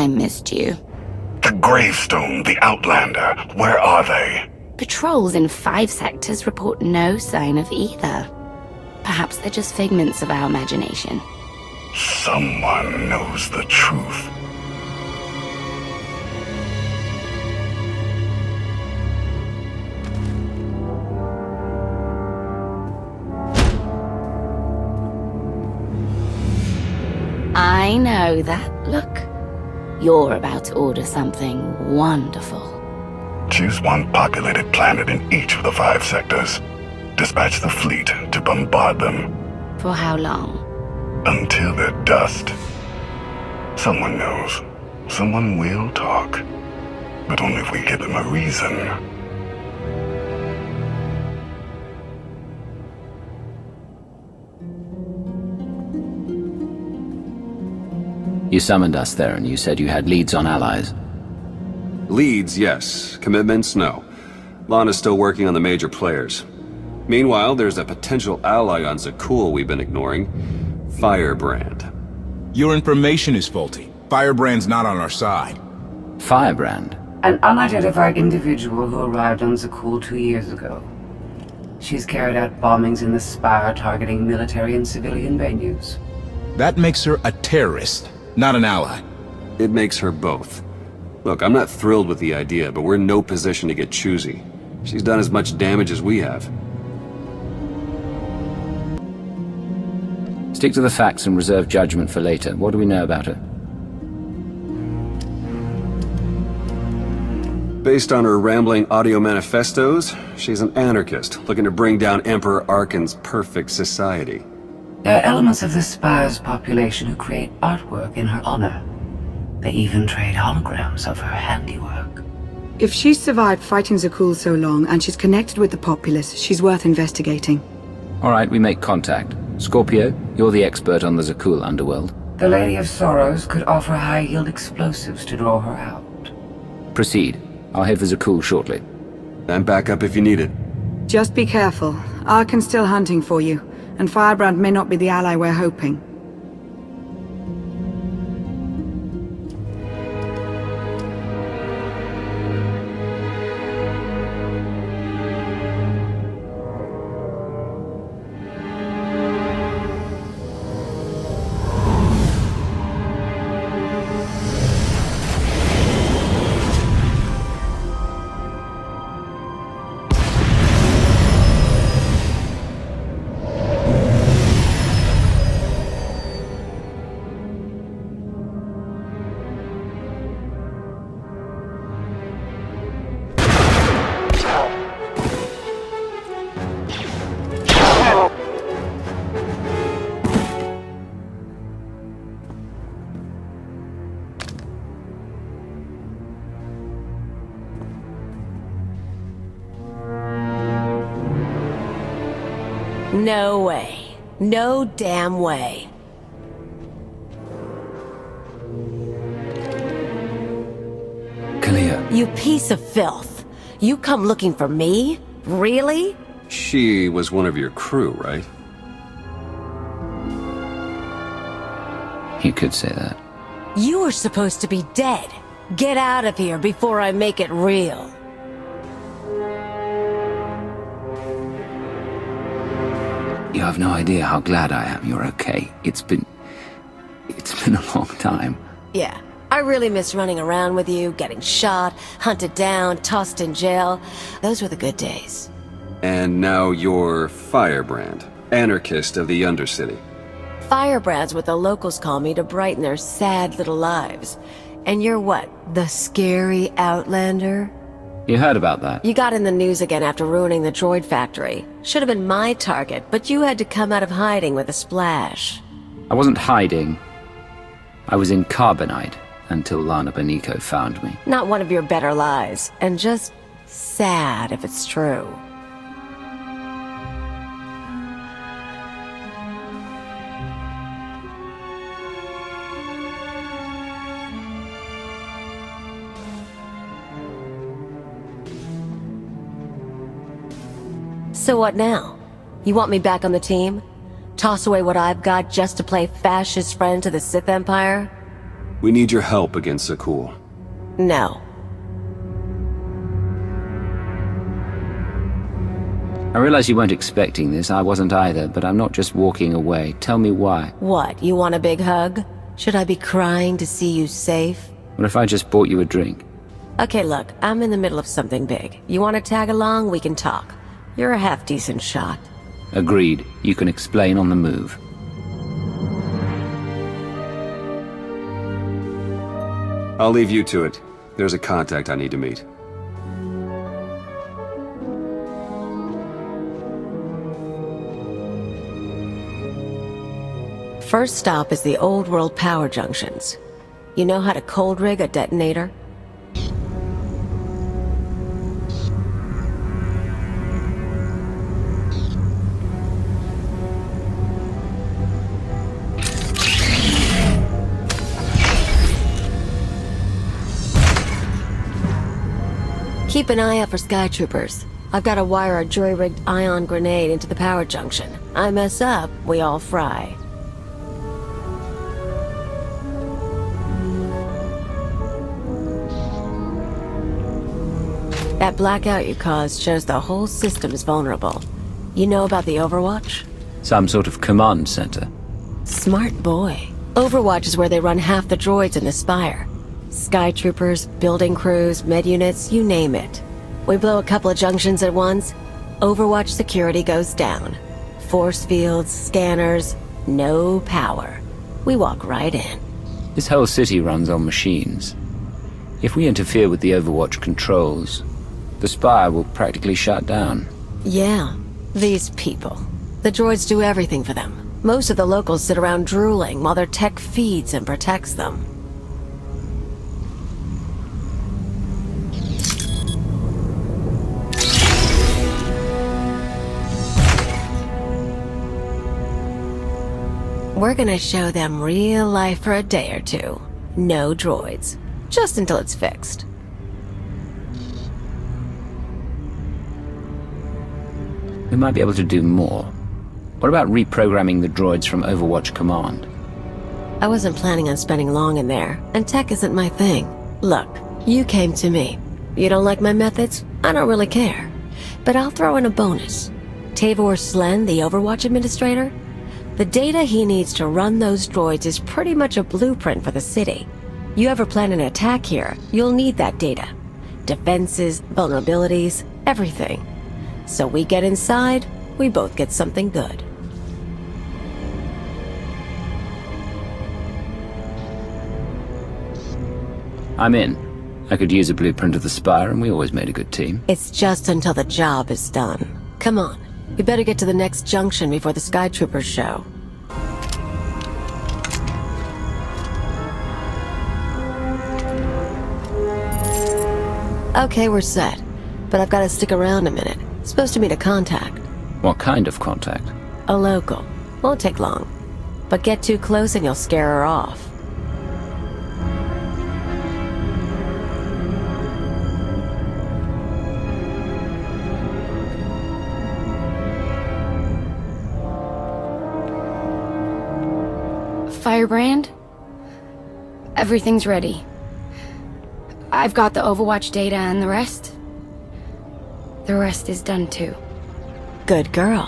I missed you. The Gravestone, the Outlander, where are they? Patrols in 5 sectors report no sign of either. Perhaps they're just figments of our imagination. Someone knows the truth. I know that look. You're about to order something wonderful. Choose one populated planet in each of the 5 sectors. Dispatch the fleet to bombard them. For how long? Until they're dust. Someone knows. Someone will talk. But only if we give them a reason. You summoned us there, and you said you had leads on allies. Leads, yes. Commitments, no. Lana's still working on the major players. Meanwhile, there's a potential ally on Zakul we've been ignoring. Firebrand. Your information is faulty. Firebrand's not on our side. Firebrand? An unidentified individual who arrived on Zakul 2 years ago. She's carried out bombings in the Spire targeting military and civilian venues. That makes her a terrorist, not an ally. It makes her both. Look, I'm not thrilled with the idea, but we're in no position to get choosy. She's done as much damage as we have. Stick to the facts and reserve judgment for later. What do we know about her? Based on her rambling audio manifestos, she's an anarchist, looking to bring down Emperor Arkan's perfect society. There are elements of the Spire's population who create artwork in her honor. They even trade holograms of her handiwork. If she's survived fighting Zakul so long and she's connected with the populace, she's worth investigating. All right, we make contact. Scorpio, you're the expert on the Zakul underworld. The Lady of Sorrows could offer high-yield explosives to draw her out. Proceed. I'll head for Zakul shortly. And back up if you need it. Just be careful. Arkan's still hunting for you, and Firebrand may not be the ally we're hoping. No way. No damn way. Kalia. You piece of filth. You come looking for me? Really? She was one of your crew, right? You could say that. You were supposed to be dead. Get out of here before I make it real. You have no idea how glad I am you're okay. It's been a long time. Yeah, I really miss running around with you, getting shot, hunted down, tossed in jail. Those were the good days. And now you're Firebrand, anarchist of the Undercity. Firebrand's what the locals call me to brighten their sad little lives. And you're what, the scary Outlander? You heard about that? You got in the news again after ruining the droid factory. Should have been my target, but you had to come out of hiding with a splash. I wasn't hiding. I was in Carbonite until Lana Beniko found me. Not one of your better lies, and just sad if it's true. So what now? You want me back on the team? Toss away what I've got just to play fascist friend to the Sith Empire? We need your help against Zakul. No. I realize you weren't expecting this, I wasn't either, but I'm not just walking away. Tell me why. What, you want a big hug? Should I be crying to see you safe? What if I just bought you a drink? Okay, look, I'm in the middle of something big. You want to tag along? We can talk. You're a half-decent shot. Agreed. You can explain on the move. I'll leave you to it. There's a contact I need to meet. First stop is the old world power junctions. You know how to cold rig a detonator? Keep an eye out for sky troopers. I've got to wire a jury-rigged ion grenade into the power junction. I mess up, we all fry. That blackout you caused shows the whole system is vulnerable. You know about the Overwatch? Some sort of command center. Smart boy. Overwatch is where they run half the droids in the Spire. Sky troopers, building crews, med units, you name it. We blow a couple of junctions at once, Overwatch security goes down. Force fields, scanners, no power. We walk right in. This whole city runs on machines. If we interfere with the Overwatch controls, the Spire will practically shut down. Yeah, these people. The droids do everything for them. Most of the locals sit around drooling while their tech feeds and protects them. We're gonna show them real life for a day or two. No droids. Just until it's fixed. We might be able to do more. What about reprogramming the droids from Overwatch Command? I wasn't planning on spending long in there, and tech isn't my thing. Look, you came to me. You don't like my methods? I don't really care. But I'll throw in a bonus. Tavor Slen, the Overwatch administrator? The data he needs to run those droids is pretty much a blueprint for the city. You ever plan an attack here, you'll need that data. Defenses, vulnerabilities, everything. So we get inside, we both get something good. I'm in. I could use a blueprint of the Spire, and we always made a good team. It's just until the job is done. Come on, we better get to the next junction before the Sky Troopers show. Okay, we're set. But I've got to stick around a minute. Supposed to meet a contact. What kind of contact? A local. Won't take long. But get too close and you'll scare her off. Firebrand? Everything's ready. I've got the Overwatch data and the rest is done too. Good girl.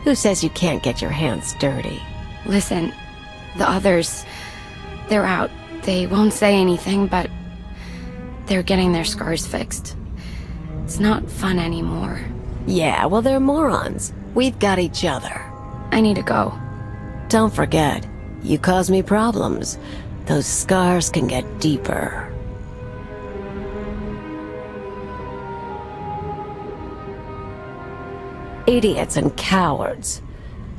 Who says you can't get your hands dirty? Listen, the others, they're out. They won't say anything, but they're getting their scars fixed. It's not fun anymore. Yeah, well, they're morons. We've got each other. I need to go. Don't forget, you cause me problems. Those scars can get deeper. Idiots and cowards.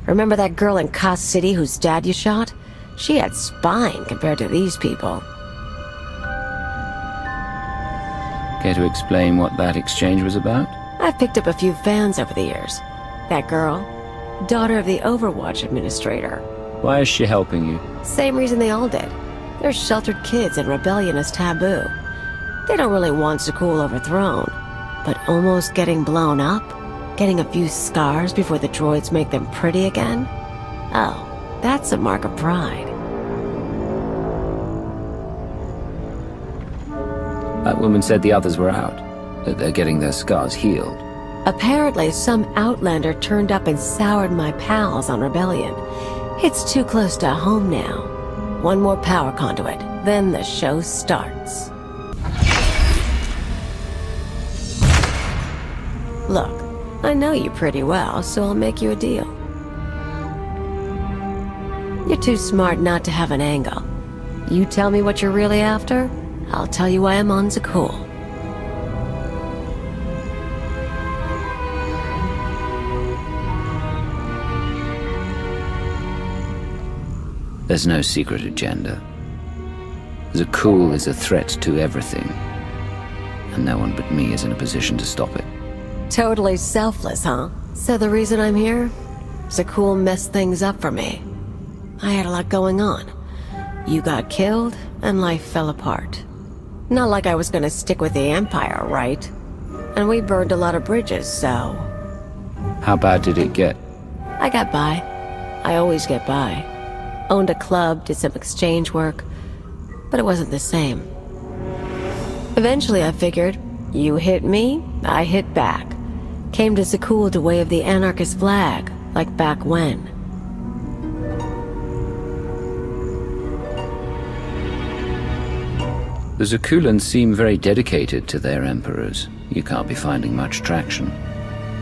Remember that girl in Kos City whose dad you shot? She had spine compared to these people. Care to explain what that exchange was about? I've picked up a few fans over the years. That girl, daughter of the Overwatch administrator. Why is she helping you? Same reason they all did. They're sheltered kids and rebellion is taboo. They don't really want Zakul overthrown, but almost getting blown up? Getting a few scars before the droids make them pretty again? Oh, that's a mark of pride. That woman said the others were out, that they're getting their scars healed. Apparently, some outlander turned up and soured my pals on rebellion. It's too close to home now. One more power conduit, then the show starts. Look, I know you pretty well, so I'll make you a deal. You're too smart not to have an angle. You tell me what you're really after, I'll tell you why I'm on Zakul. There's no secret agenda. Zakul is a threat to everything, and no one but me is in a position to stop it. Totally selfless, huh? So the reason I'm here? Zakul messed things up for me. I had a lot going on. You got killed, and life fell apart. Not like I was gonna stick with the Empire, right? And we burned a lot of bridges, so... How bad did it get? I got by. I always get by. Owned a club, did some exchange work, but it wasn't the same. Eventually I figured, you hit me, I hit back. Came to Zakul to wave the anarchist flag, like back when. The Zakulans seem very dedicated to their emperors. You can't be finding much traction.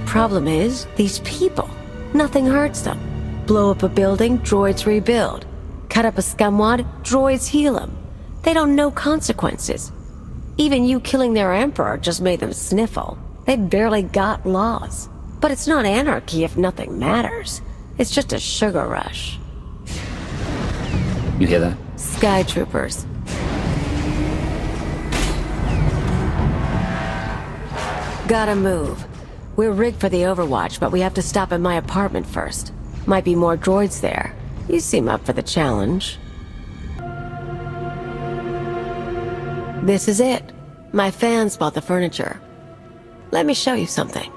Problem is, these people. Nothing hurts them. Blow up a building, droids rebuild. Cut up a scumwad, droids heal them. They don't know consequences. Even you killing their emperor just made them sniffle. They barely got laws. But it's not anarchy if nothing matters. It's just a sugar rush. You hear that? Sky troopers. Gotta move. We're rigged for the Overwatch, but we have to stop at my apartment first. Might be more droids there. You seem up for the challenge. This is it. My fans bought the furniture. Let me show you something.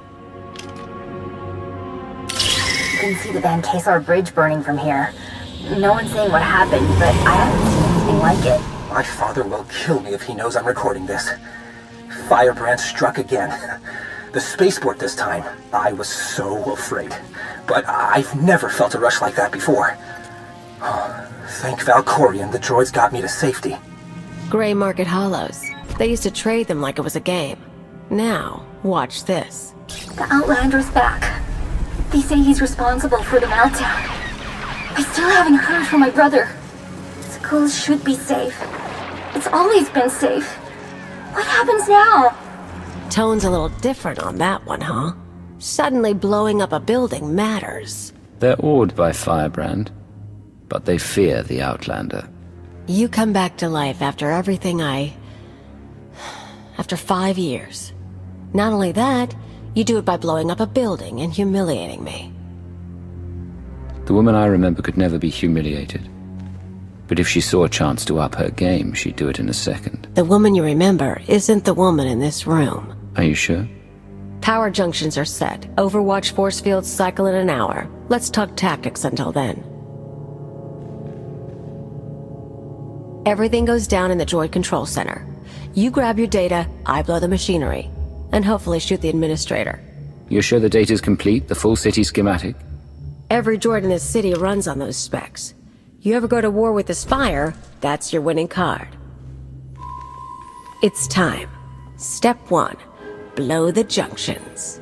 You can see the Van Kesar Bridge burning from here. No one's saying what happened, but I haven't seen anything like it. My father will kill me if he knows I'm recording this. Firebrand struck again. The spaceport this time. I was so afraid. But I've never felt a rush like that before. Oh, thank Valkorion, the droids got me to safety. Gray Market Hollows. They used to trade them like it was a game. Now, watch this. The Outlander's back. They say he's responsible for the meltdown. I still haven't heard from my brother. Schools should be safe. It's always been safe. What happens now? Tone's a little different on that one, huh? Suddenly blowing up a building matters. They're awed by Firebrand, but they fear the Outlander. You come back to life after everything after 5 years. Not only that, you do it by blowing up a building and humiliating me. The woman I remember could never be humiliated. But if she saw a chance to up her game, she'd do it in a second. The woman you remember isn't the woman in this room. Are you sure? Power junctions are set. Overwatch force fields cycle in an hour. Let's talk tactics until then. Everything goes down in the droid control center. You grab your data, I blow the machinery. And hopefully shoot the administrator. You're sure the data's complete, the full city schematic? Every droid in this city runs on those specs. You ever go to war with the Spire, that's your winning card. It's time. Step 1. Blow the junctions.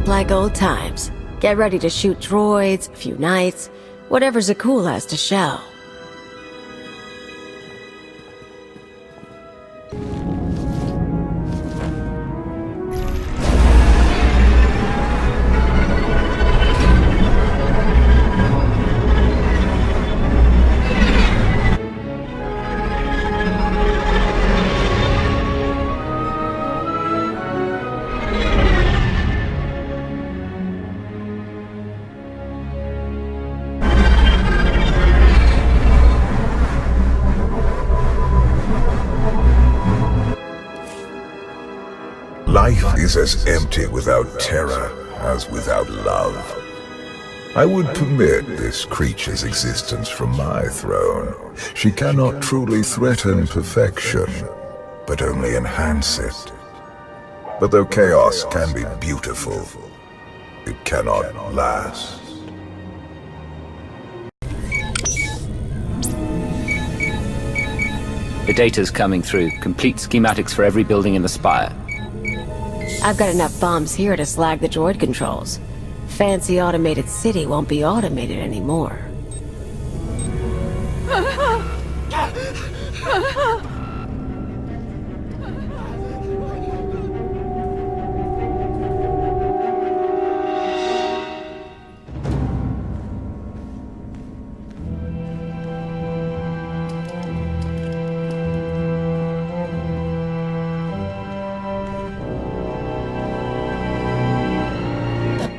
Like old times. Get ready to shoot droids, a few knights, whatever Zakul has to show. Life is as empty without terror as without love. I would permit this creature's existence from my throne. She cannot truly threaten perfection, but only enhance it. But though chaos can be beautiful, it cannot last. The data's coming through. Complete schematics for every building in the spire. I've got enough bombs here to slag the droid controls. Fancy automated city won't be automated anymore.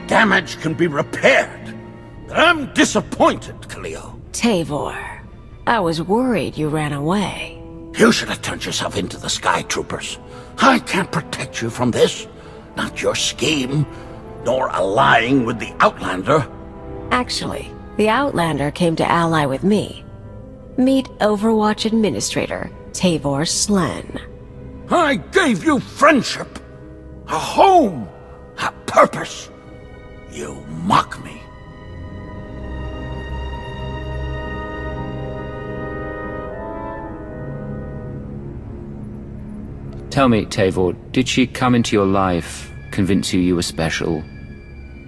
Damage can be repaired. I'm disappointed, Cleo. Tavor, I was worried you ran away. You should have turned yourself into the Sky Troopers. I can't protect you from this. Not your scheme, nor allying with the Outlander. Actually, the Outlander came to ally with me. Meet Overwatch Administrator, Tavor Slen. I gave you friendship, a home, a purpose. You mock me. Tell me, Tavor, did she come into your life, convince you were special,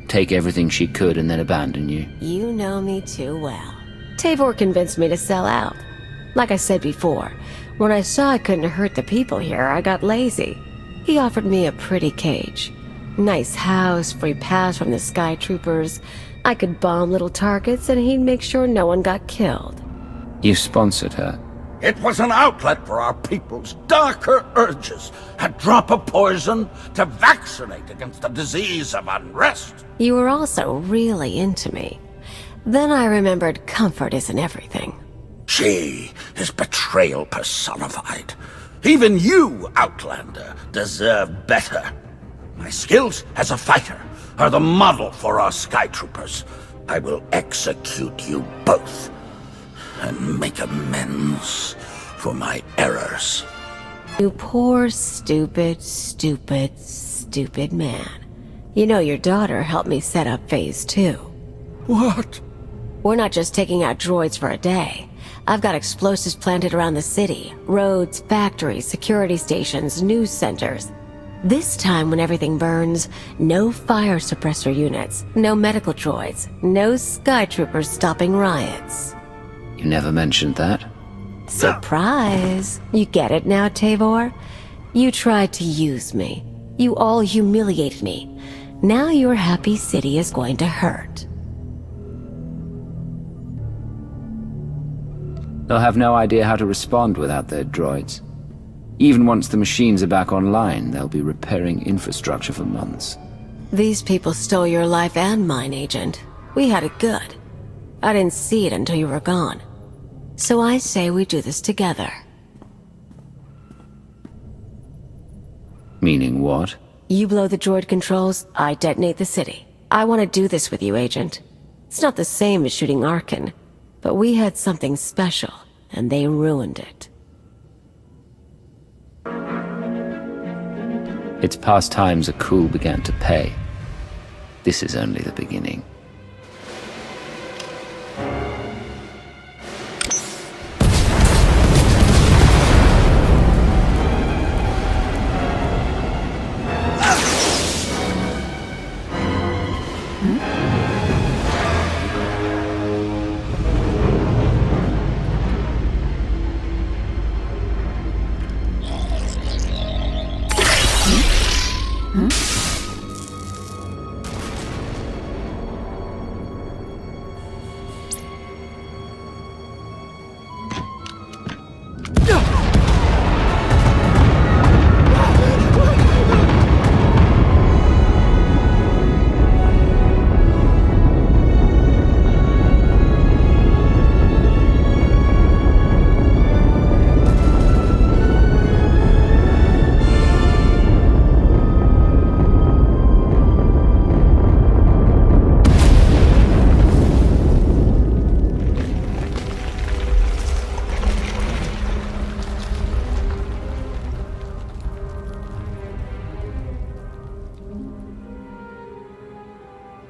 take everything she could and then abandon you? You know me too well. Tavor convinced me to sell out. Like I said before, when I saw I couldn't hurt the people here, I got lazy. He offered me a pretty cage. Nice house, free pass from the Sky Troopers. I could bomb little targets and he'd make sure no one got killed. You sponsored her? It was an outlet for our people's darker urges. A drop of poison to vaccinate against the disease of unrest. You were also really into me. Then I remembered comfort isn't everything. She is betrayal personified. Even you, Outlander, deserve better. My skills as a fighter are the model for our Sky Troopers. I will execute you both and make amends for my errors. You poor, stupid, stupid, stupid man. You know your daughter helped me set up Phase 2. What? We're not just taking out droids for a day. I've got explosives planted around the city. Roads, factories, security stations, news centers. This time when everything burns, no fire suppressor units, no medical droids, no Sky Troopers stopping riots. You never mentioned that. Surprise! You get it now, Tavor? You tried to use me. You all humiliated me. Now your happy city is going to hurt. They'll have no idea how to respond without their droids. Even once the machines are back online, they'll be repairing infrastructure for months. These people stole your life and mine, Agent. We had it good. I didn't see it until you were gone. So I say we do this together. Meaning what? You blow the droid controls, I detonate the city. I want to do this with you, Agent. It's not the same as shooting Arkin, but we had something special, and they ruined it. It's past time Zakul began to pay. This is only the beginning.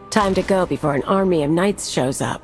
Time to go before an army of knights shows up.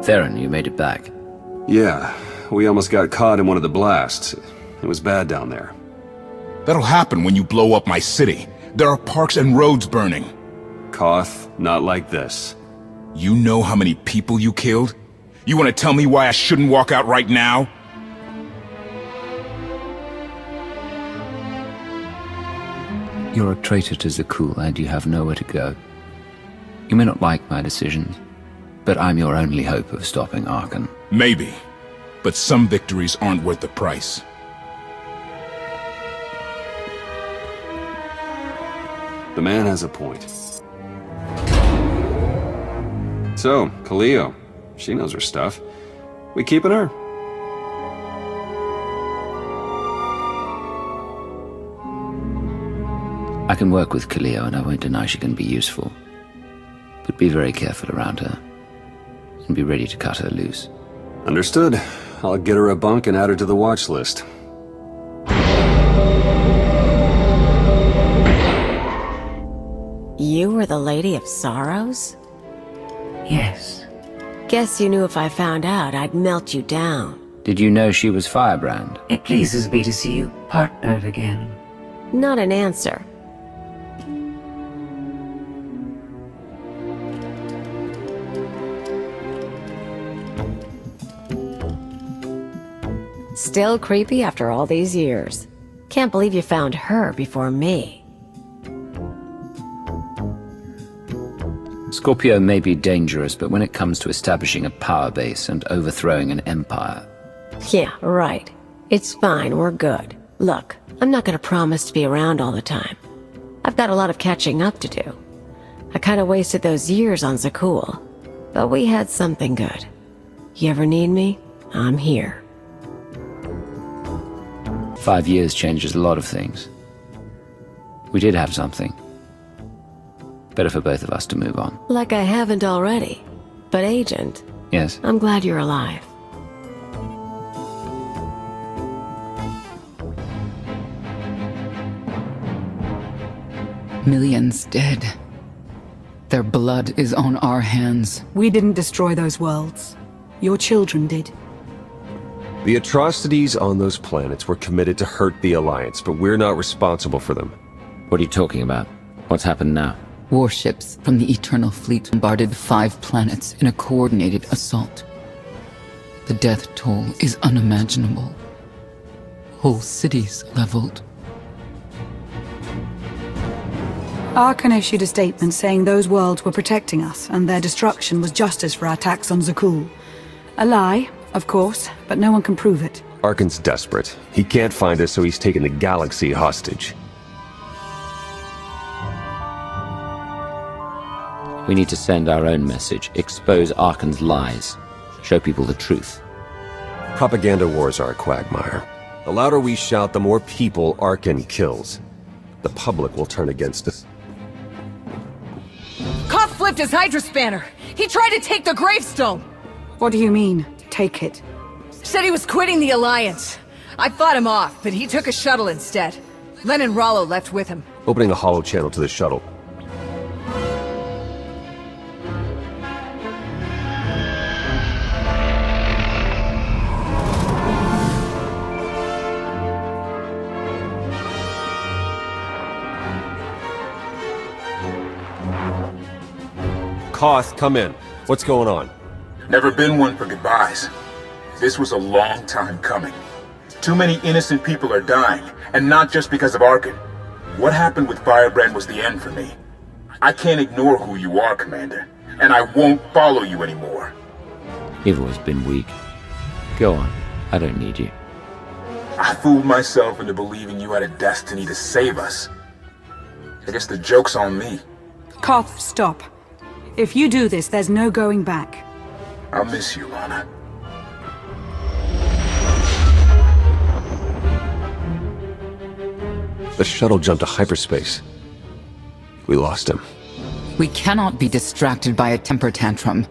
Theron, you made it back. Yeah, we almost got caught in one of the blasts. It was bad down there. That'll happen when you blow up my city. There are parks and roads burning. Koth, not like this. You know how many people you killed? You want to tell me why I shouldn't walk out right now? You're a traitor to Zakul, and you have nowhere to go. You may not like my decisions, but I'm your only hope of stopping Arkan. Maybe, but some victories aren't worth the price. The man has a point. So, Khalil, she knows her stuff. We keeping her? I can work with Khalil, and I won't deny she can be useful. But be very careful around her, and be ready to cut her loose. Understood. I'll get her a bunk and add her to the watch list. You were the Lady of Sorrows? Yes. Guess you knew if I found out, I'd melt you down. Did you know she was Firebrand? It pleases me to see you partnered again. Not an answer. Still creepy after all these years. Can't believe you found her before me. Scorpio may be dangerous, but when it comes to establishing a power base and overthrowing an empire... Yeah, right. It's fine, we're good. Look, I'm not gonna promise to be around all the time. I've got a lot of catching up to do. I kinda wasted those years on Zakul, but we had something good. You ever need me? I'm here. 5 years changes a lot of things. We did have something. Better for both of us to move on. Like I haven't already. But Agent... Yes? I'm glad you're alive. Millions dead. Their blood is on our hands. We didn't destroy those worlds. Your children did. The atrocities on those planets were committed to hurt the Alliance, but we're not responsible for them. What are you talking about? What's happened now? Warships from the Eternal Fleet bombarded 5 planets in a coordinated assault. The death toll is unimaginable. Whole cities leveled. Arkan issued a statement saying those worlds were protecting us, and their destruction was justice for our attacks on Zakul. A lie, of course, but no one can prove it. Arkan's desperate. He can't find us, so he's taken the galaxy hostage. We need to send our own message, expose Arkan's lies, show people the truth. Propaganda wars are a quagmire. The louder we shout, the more people Arkan kills. The public will turn against us. Koth flipped his Hydra-spanner! He tried to take the gravestone! What do you mean, take it? Said he was quitting the Alliance. I fought him off, but he took a shuttle instead. Len and Rollo left with him. Opening a hollow channel to the shuttle. Koth, come in. What's going on? Never been one for goodbyes. This was a long time coming. Too many innocent people are dying, and not just because of Arkan. What happened with Firebrand was the end for me. I can't ignore who you are, Commander, and I won't follow you anymore. You've always been weak. Go on. I don't need you. I fooled myself into believing you had a destiny to save us. I guess the joke's on me. Koth, stop. If you do this, there's no going back. I'll miss you, Lana. The shuttle jumped to hyperspace. We lost him. We cannot be distracted by a temper tantrum.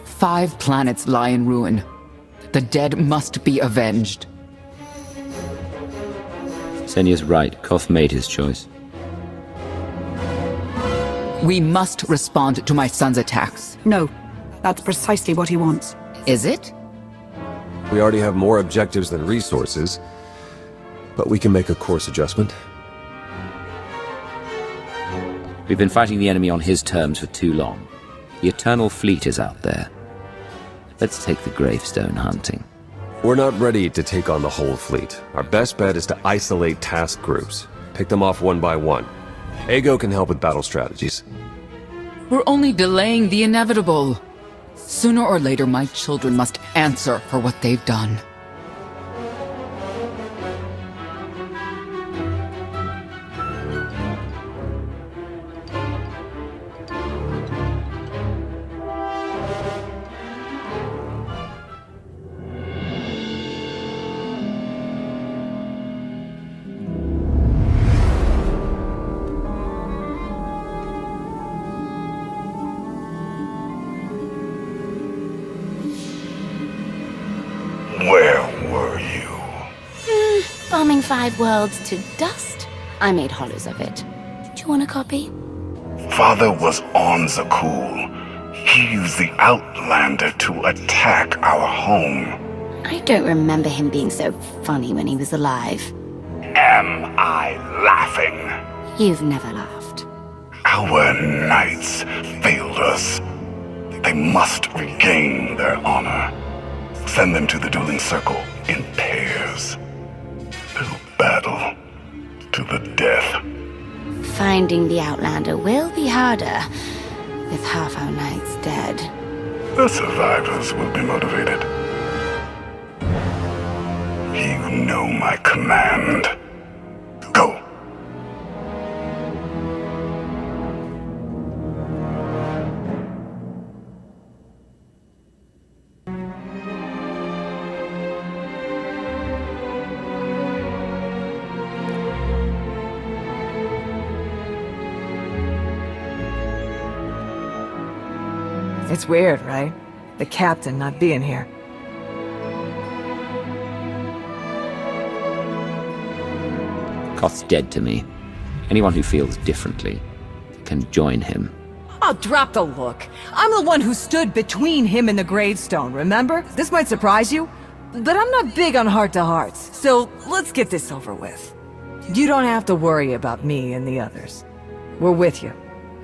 5 planets lie in ruin. The dead must be avenged. Senya's right. Koth made his choice. We must respond to my son's attacks. No, that's precisely what he wants. Is it? We already have more objectives than resources, but we can make a course adjustment. We've been fighting the enemy on his terms for too long. The Eternal Fleet is out there. Let's take the gravestone hunting. We're not ready to take on the whole fleet. Our best bet is to isolate task groups. Pick them off one by one. Ego can help with battle strategies. We're only delaying the inevitable. Sooner or later, my children must answer for what they've done. Where were you? Bombing 5 worlds to dust. I made hollows of it. Do you want a copy? Father was on Zakul. He used the Outlander to attack our home. I don't remember him being so funny when he was alive. Am I laughing? You've never laughed. Our knights failed us. They must regain their honor. Send them to the dueling circle in pairs. They'll battle to the death. Finding the Outlander will be harder, with half our knights dead. The survivors will be motivated. You know my command. Go. It's weird, right? The captain not being here. Koth's dead to me. Anyone who feels differently can join him. Oh, drop the look. I'm the one who stood between him and the gravestone, remember? This might surprise you, but I'm not big on heart-to-hearts, so let's get this over with. You don't have to worry about me and the others. We're with you.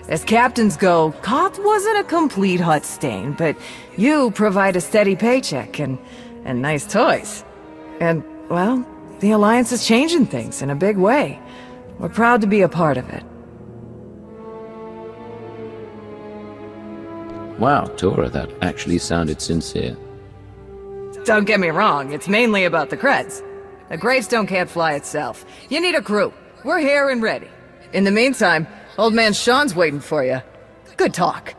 As captains go, Koth wasn't a complete hut stain, but you provide a steady paycheck and nice toys. And, well, the Alliance is changing things in a big way. We're proud to be a part of it. Wow, Tora, that actually sounded sincere. Don't get me wrong, it's mainly about the creds. A gravestone can't fly itself. You need a crew. We're here and ready. In the meantime, old man Sean's waiting for you. Good talk.